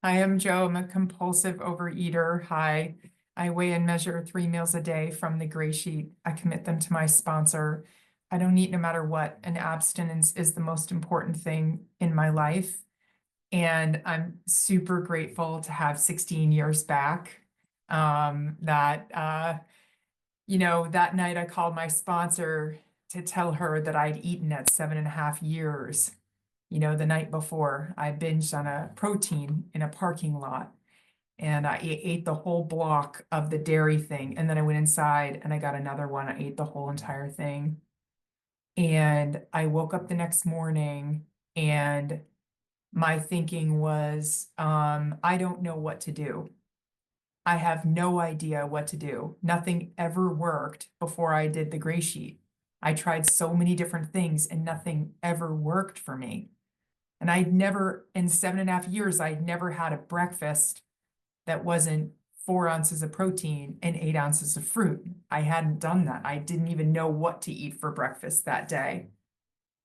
I am Joe. I'm a compulsive overeater. Hi. I weigh and measure 3 meals a day from the gray sheet. I commit them to my sponsor. I don't eat no matter what, and abstinence is the most important thing in my life. And I'm super grateful to have 16 years back. That night I called my sponsor to tell her that I'd eaten at 7.5 years. The night before, I binged on a protein in a parking lot and I ate the whole block of the dairy thing. And then I went inside and I got another one. I ate the whole entire thing. And I woke up the next morning and my thinking was, I don't know what to do. I have no idea what to do. Nothing ever worked before I did the gray sheet. I tried so many different things and nothing ever worked for me. And I'd never, in 7.5 years, I'd never had a breakfast that wasn't 4 ounces of protein and 8 ounces of fruit. I hadn't done that. I didn't even know what to eat for breakfast that day.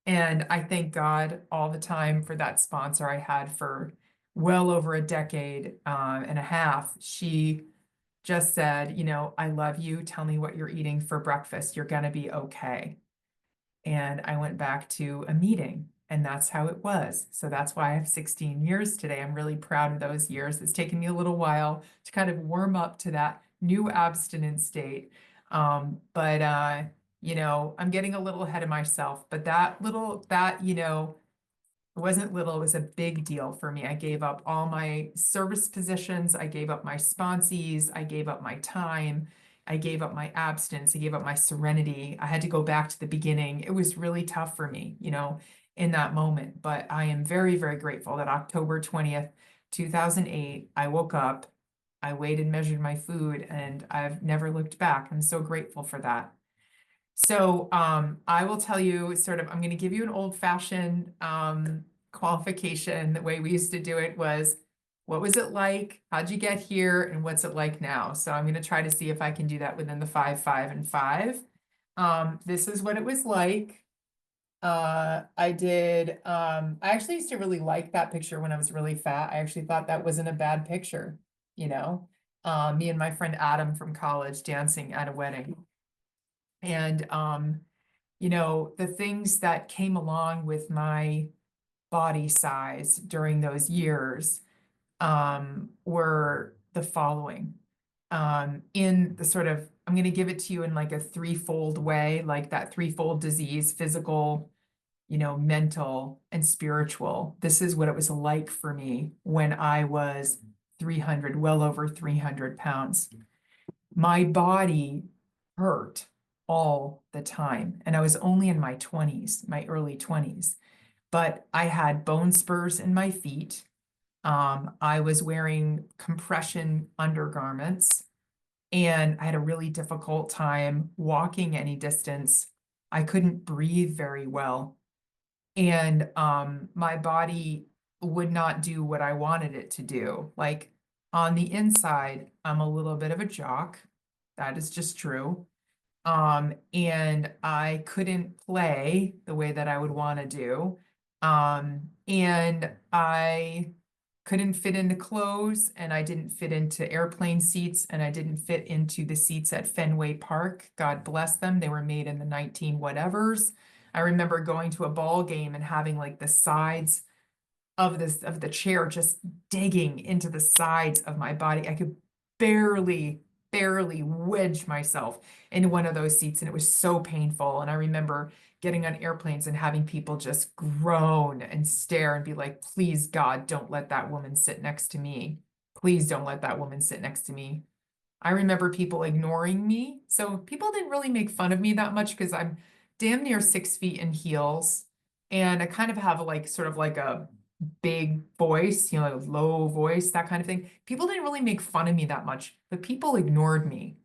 And I thank God all the time for that sponsor I had for well over a decade and a half. She just said, I love you. Tell me what you're eating for breakfast. You're going to be okay. And I went back to a meeting, and that's how it was. So that's why I have 16 years today. I'm really proud of those years. It's taken me a little while to kind of warm up to that new abstinent state. But I'm getting a little ahead of myself. But it wasn't little, it was a big deal for me. I gave up all my service positions. I gave up my sponsees. I gave up my time. I gave up my abstinence. I gave up my serenity. I had to go back to the beginning. It was really tough for me, in that moment. But I am very, very grateful that October 20th, 2008, I woke up, I weighed and measured my food, and I've never looked back. I'm so grateful for that. So I will tell you I'm going to give you an old-fashioned qualification. The way we used to do it was, what was it like? How'd you get here? And what's it like now? So I'm going to try to see if I can do that within the 5, 5, and 5. This is what it was like. I actually used to really like that picture when I was really fat. I actually thought that wasn't a bad picture, you know? Me and my friend Adam from college dancing at a wedding. And the things that came along with my body size during those years were the following. In the I'm going to give it to you in like a threefold way, like that threefold disease: physical, mental, and spiritual. This is what it was like for me when I was 300, well over 300 pounds. My body hurt all the time. And I was only in my 20s, my early 20s, but I had bone spurs in my feet. I was wearing compression undergarments, and I had a really difficult time walking any distance. I couldn't breathe very well. And my body would not do what I wanted it to do. Like, on the inside, I'm a little bit of a jock. That is just true. And I couldn't play the way that I would want to do. And I couldn't fit into clothes, and I didn't fit into airplane seats, and I didn't fit into the seats at Fenway Park. God bless them. They were made in the 19 whatevers. I remember going to a ball game and having like the sides of the chair just digging into the sides of my body. I could barely wedge myself into one of those seats, and it was so painful. And I remember getting on airplanes and having people just groan and stare and be like, please, God, don't let that woman sit next to me. Please don't let that woman sit next to me. I remember people ignoring me. So people didn't really make fun of me that much because I'm damn near 6 feet in heels. And I kind of have sort of like a big voice, low voice, that kind of thing. People didn't really make fun of me that much, but people ignored me.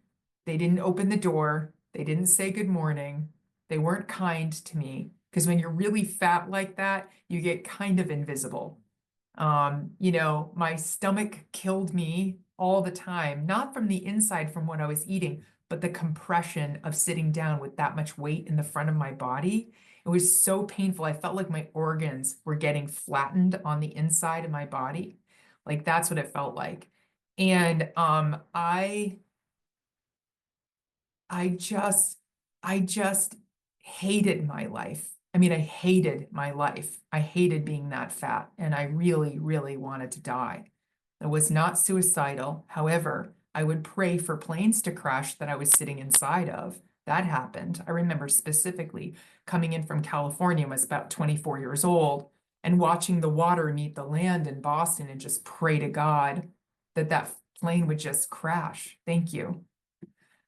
They didn't open the door. They didn't say good morning. They weren't kind to me. Because when you're really fat like that, you get kind of invisible. My stomach killed me all the time, not from the inside from what I was eating, but the compression of sitting down with that much weight in the front of my body. It was so painful. I felt like my organs were getting flattened on the inside of my body. Like that's what it felt like. And I just I just hated my life. I mean, I hated my life. I hated being that fat, and I really, really wanted to die. I was not suicidal. However, I would pray for planes to crash that I was sitting inside of. That happened. I remember specifically coming in from California, I was about 24 years old, and watching the water meet the land in Boston and just pray to God that that plane would just crash. Thank you.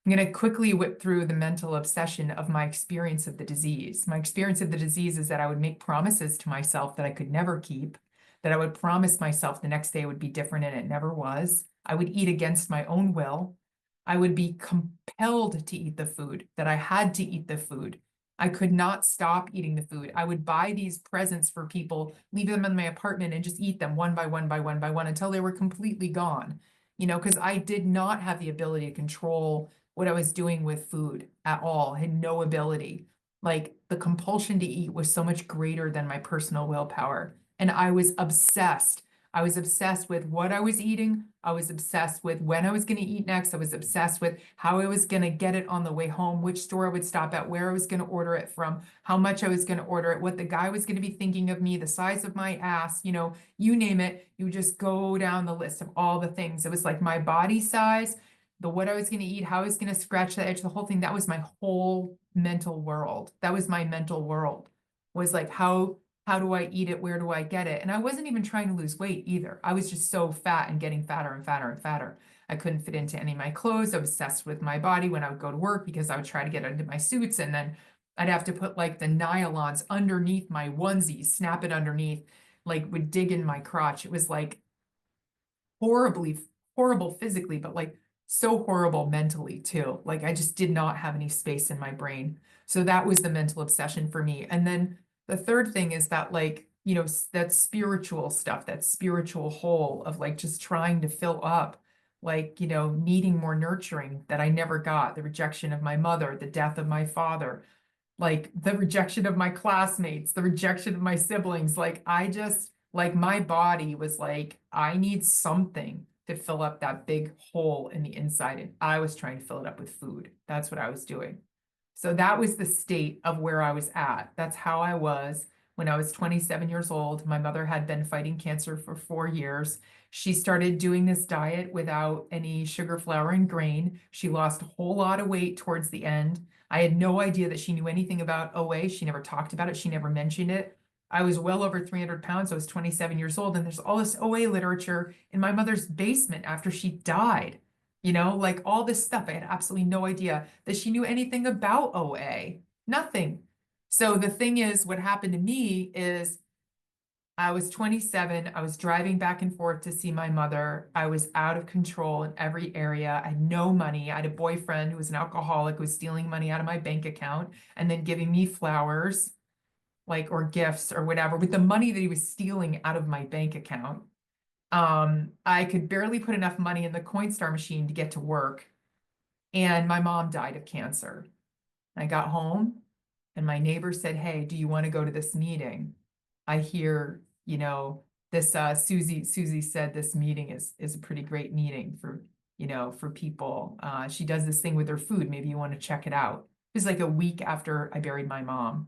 I'm going to quickly whip through the mental obsession of my experience of the disease. My experience of the disease is that I would make promises to myself that I could never keep, that I would promise myself the next day would be different and it never was. I would eat against my own will. I would be compelled to eat the food, that I had to eat the food. I could not stop eating the food. I would buy these presents for people, leave them in my apartment, and just eat them one by one by one by one until they were completely gone. Because I did not have the ability to control what I was doing with food at all. I had no ability. Like the compulsion to eat was so much greater than my personal willpower. And I was obsessed. I was obsessed with what I was eating. I was obsessed with when I was going to eat next. I was obsessed with how I was going to get it on the way home, which store I would stop at, where I was going to order it from, how much I was going to order it, what the guy was going to be thinking of me, the size of my ass, you name it. You just go down the list of all the things. It was like my body size, the what I was going to eat, how I was going to scratch the edge, the whole thing. That was my whole mental world. That was my mental world. Was like how do I eat it? Where do I get it? And I wasn't even trying to lose weight either. I was just so fat and getting fatter and fatter and fatter. I couldn't fit into any of my clothes. I was obsessed with my body when I would go to work because I would try to get into my suits, and then I'd have to put like the nylons underneath my onesies, snap it underneath, like would dig in my crotch. It was like horribly horrible physically, but like so horrible mentally too. Like I just did not have any space in my brain. So that was the mental obsession for me. And then the third thing is that like, that spiritual stuff, that spiritual hole of like just trying to fill up, like, needing more nurturing that I never got, the rejection of my mother, the death of my father, like the rejection of my classmates, the rejection of my siblings. Like I just, like my body was like, I need something to fill up that big hole in the inside. And I was trying to fill it up with food. That's what I was doing. So that was the state of where I was at. That's how I was when I was 27 years old. My mother had been fighting cancer for 4 years. She started doing this diet without any sugar, flour, and grain. She lost a whole lot of weight towards the end. I had no idea that she knew anything about OA. She never talked about it. She never mentioned it. I was well over 300 pounds. I was 27 years old, and there's all this OA literature in my mother's basement after she died. Like all this stuff. I had absolutely no idea that she knew anything about OA. Nothing. So the thing is, what happened to me is I was 27. I was driving back and forth to see my mother. I was out of control in every area. I had no money. I had a boyfriend who was an alcoholic who was stealing money out of my bank account and then giving me flowers, like, or gifts or whatever, with the money that he was stealing out of my bank account. I could barely put enough money in the Coinstar machine to get to work. And my mom died of cancer. I got home and my neighbor said, "Hey, do you want to go to this meeting? I hear, this Susie said this meeting is a pretty great meeting for people. She does this thing with her food. Maybe you want to check it out." It was like a week after I buried my mom.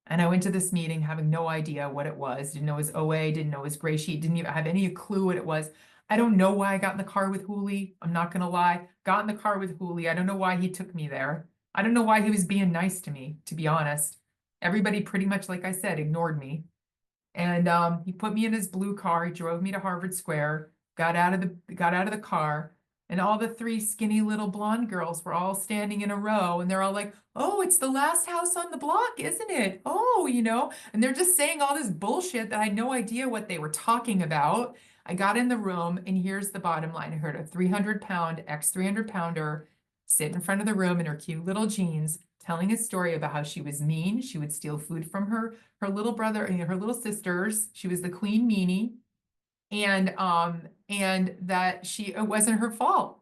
And I went to this meeting having no idea what it was. Didn't know it was OA, didn't know it was gray sheet, didn't even have any clue what it was. I don't know why I got in the car with Hooli. I'm not gonna lie. Got in the car with Hooli. I don't know why he took me there. I don't know why he was being nice to me, to be honest. Everybody pretty much, like I said, ignored me. And he put me in his blue car. He drove me to Harvard Square, got out of the car, and all the three skinny little blonde girls were all standing in a row, and they're all like, "Oh, it's the last house on the block, isn't it? Oh, and they're just saying all this bullshit that I had no idea what they were talking about. I got in the room, and here's the bottom line. I heard a 300-pound, ex 300-pounder sit in front of the room in her cute little jeans, telling a story about how she was mean. She would steal food from her little brother and her little sisters. She was the queen meanie, and that it wasn't her fault.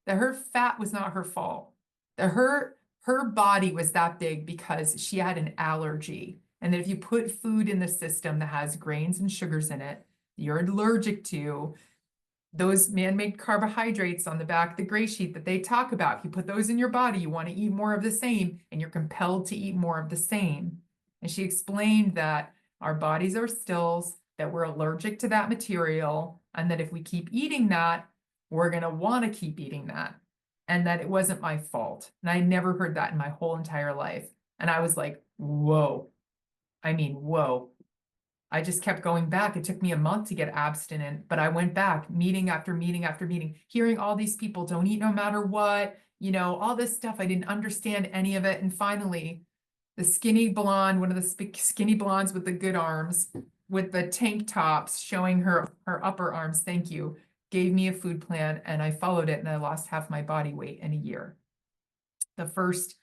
That her fat was not her fault. That her body was that big because she had an allergy. And that if you put food in the system that has grains and sugars in it, you're allergic to, those man-made carbohydrates on the back of the gray sheet that they talk about, if you put those in your body, you want to eat more of the same, and you're compelled to eat more of the same. And she explained that our bodies are stills, that we're allergic to that material, and that if we keep eating that, we're going to want to keep eating that, and that it wasn't my fault. And I never heard that in my whole entire life. And I was like, whoa. I mean, whoa. I just kept going back. It took me a month to get abstinent, but I went back meeting after meeting after meeting, hearing all these people don't eat no matter what, all this stuff. I didn't understand any of it. And finally, the skinny blonde, one of the skinny blondes with the good arms, with the tank tops showing her upper arms, thank you, gave me a food plan, and I followed it, and I lost half my body weight in a year. The first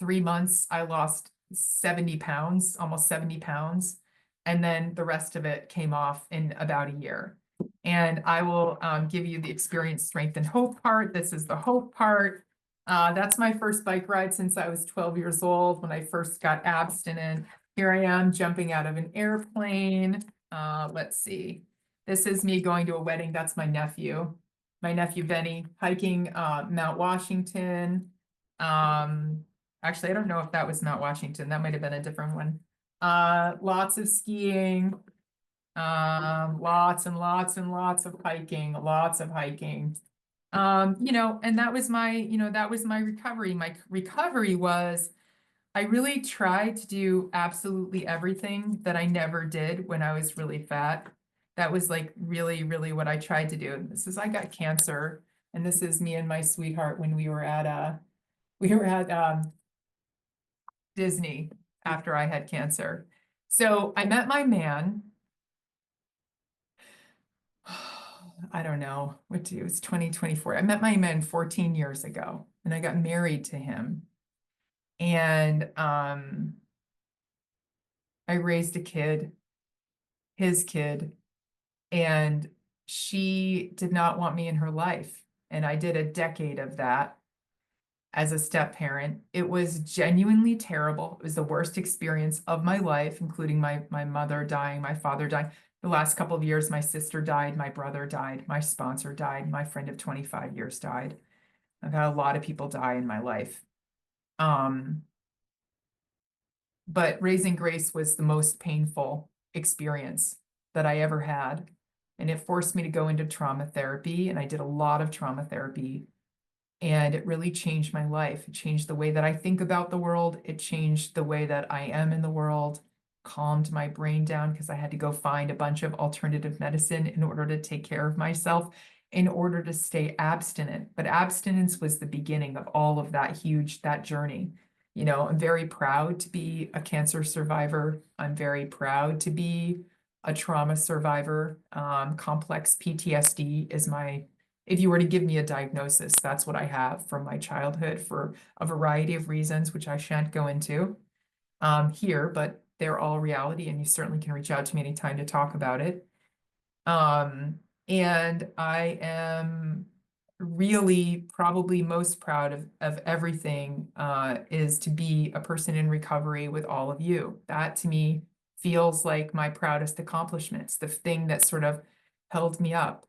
3 months, I lost 70 pounds, almost 70 pounds. And then the rest of it came off in about a year. And I will give you the experience, strength, and hope part. This is the hope part. That's my first bike ride since I was 12 years old when I first got abstinent. Here I am jumping out of an airplane. Let's see. This is me going to a wedding. That's my nephew Benny, hiking Mount Washington. Actually, I don't know if that was Mount Washington. That might have been a different one. Lots of skiing, lots and lots and lots of hiking, lots of hiking. And that was my recovery. My recovery was, I really tried to do absolutely everything that I never did when I was really fat. That was like really, really what I tried to do. This is, I got cancer, and this is me and my sweetheart when we were at Disney after I had cancer. So I met my man. I don't know what to do. It's 2024. I met my man 14 years ago, and I got married to him. And I raised a kid, his kid, and she did not want me in her life. And I did a decade of that as a step parent. It was genuinely terrible. It was the worst experience of my life, including my mother dying, my father dying. The last couple of years, my sister died, my brother died, my sponsor died, my friend of 25 years died. I've had a lot of people die in my life. But raising Grace was the most painful experience that I ever had. And it forced me to go into trauma therapy, and I did a lot of trauma therapy. And it really changed my life. It changed the way that I think about the world. It changed the way that I am in the world, calmed my brain down because I had to go find a bunch of alternative medicine in order to take care of myself, in order to stay abstinent. But abstinence was the beginning of all of that that journey. I'm very proud to be a cancer survivor. I'm very proud to be a trauma survivor. Complex PTSD is if you were to give me a diagnosis, that's what I have from my childhood for a variety of reasons, which I shan't go into here, but they're all reality, and you certainly can reach out to me anytime to talk about it. And I am really probably most proud of everything is to be a person in recovery with all of you. That to me feels like my proudest accomplishments, the thing that sort of held me up.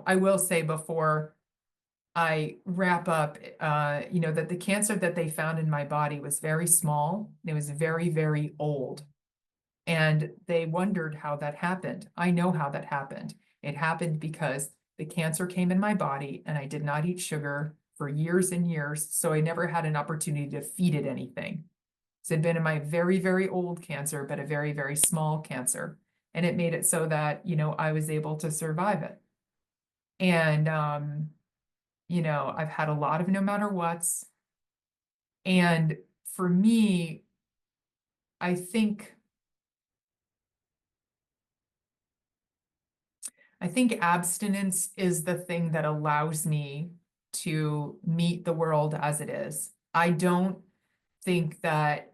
I will say before I wrap up, that the cancer that they found in my body was very small. It was very, very old. And they wondered how that happened. I know how that happened. It happened because the cancer came in my body and I did not eat sugar for years and years. So I never had an opportunity to feed it anything. So it had been in my very, very old cancer, but a very, very small cancer. And it made it so that, I was able to survive it. And, I've had a lot of no matter what's. And for me, I think abstinence is the thing that allows me to meet the world as it is. I don't think that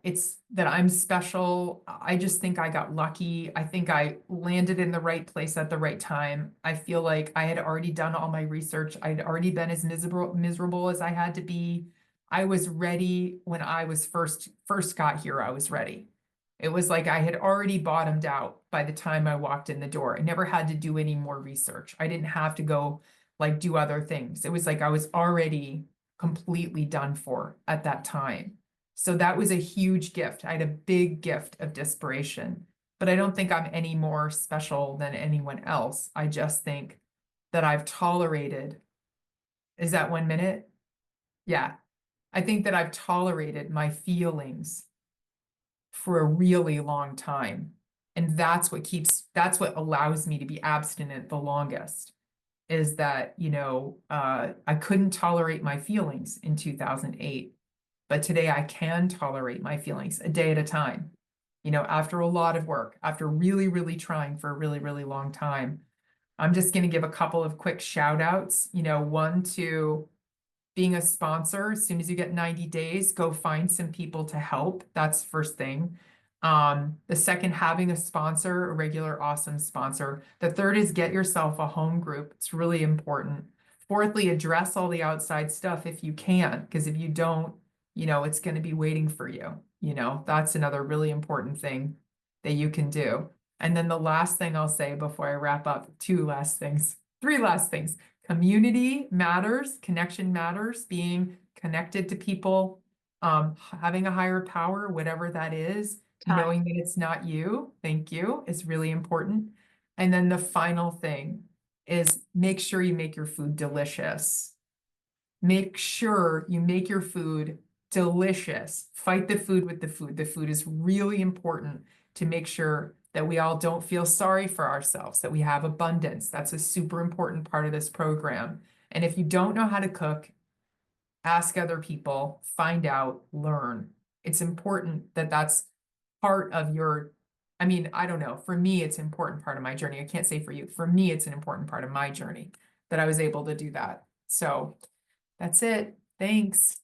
I'm special. I just think I got lucky. I think I landed in the right place at the right time. I feel like I had already done all my research. I'd already been as miserable as I had to be. I was ready when I was first got here. I was ready. It was like I had already bottomed out by the time I walked in the door. I never had to do any more research. I didn't have to go like do other things. It was like I was already completely done for at that time. So that was a huge gift. I had a big gift of desperation, but I don't think I'm any more special than anyone else. I just think that I've tolerated. Is that 1 minute? Yeah. I think that I've tolerated my feelings for a really long time. And that's what allows me to be abstinent the longest, is that, I couldn't tolerate my feelings in 2008, but today I can tolerate my feelings a day at a time. After a lot of work, after really, really trying for a really, really long time. I'm just going to give a couple of quick shout outs, one to being a sponsor. As soon as you get 90 days, go find some people to help. That's first thing. The second, having a sponsor, a regular awesome sponsor. The third is get yourself a home group. It's really important. Fourthly, address all the outside stuff if you can, because if you don't, it's going to be waiting for you. That's another really important thing that you can do. And then the last thing I'll say before I wrap up, three last things. Community matters, connection matters, being connected to people, having a higher power, whatever that is, Time. knowing that it's not you, thank you, is really important. And then the final thing is make sure you make your food delicious. Make sure you make your food delicious. Fight the food with the food. The food is really important to make sure that we all don't feel sorry for ourselves, that we have abundance. That's a super important part of this program. And if you don't know how to cook, ask other people, find out, learn. It's important that that's part of your, I mean, I don't know. For me, it's an important part of my journey. I can't say for you. For me, it's an important part of my journey that I was able to do that. So that's it. Thanks.